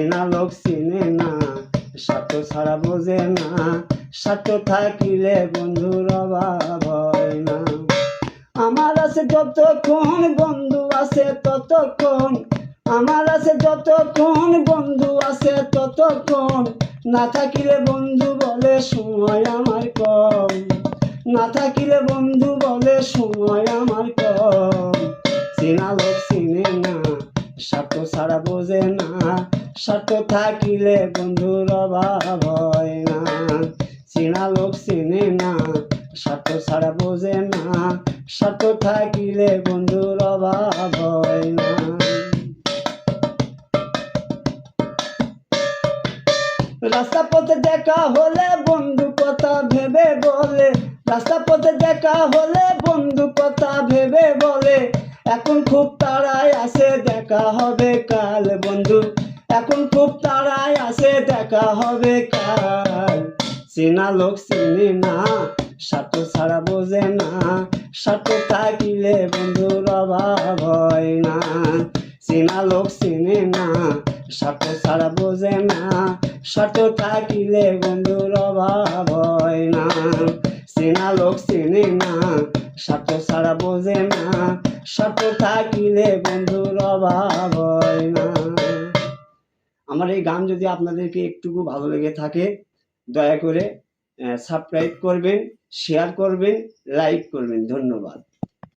চেনা লোক চিনে না, স্বার্থ ছাড়া বোঝে না, স্বার্থ থাকিলে বন্ধুর অভাব হয় না। আমার আছে যতক্ষণ বন্ধু আছে ততক্ষণ, আমার আছে যতক্ষণ বন্ধু আছে ততক্ষণ, না থাকিলে বন্ধু বলে সময় আমার কম, না থাকিলে বন্ধু বলে সময় আমার কম। চেনা লোক চিনে না, স্বার্থ ছাড়া বোঝে না, স্বার্থ থাকিলে বন্ধুর অভাব হয় না। চেনা লোক চিনে না, স্বার্থ ছাড়া বোঝে না, স্বার্থ থাকিলে বন্ধুর অভাব হয় না। রাস্তা পথে দেখা হলে বন্ধু কথা ভেবে বলে, রাস্তা পথে দেখা হলে বন্ধু কথা ভেবে বলে, এখন খুব তাড়ায় আছে দেখা হবে কাল বন্ধু, এখন খুব তাড়ায় আছে দেখা হবে কাল। চেনা লোক চিনে না, স্বার্থ ছাড়া বোঝে না, স্বার্থ থাকিলে বন্ধুর অভাব হয় না। চেনা লোক চিনে না, স্বার্থ ছাড়া বোঝে না, স্বার্থ থাকিলে বন্ধুর অভাব হয় না। চেনা লোক চিনে না, স্বার্থ ছাড়া বোঝে না, স্বার্থ থাকিলে বন্ধুর অভাব হয় না। আমার এই গান যদি আপনাদেরকে একটুকু ভালো লেগে থাকে, দয়া করে সাবস্ক্রাইব করবেন, শেয়ার করবেন, লাইক করবেন। ধন্যবাদ।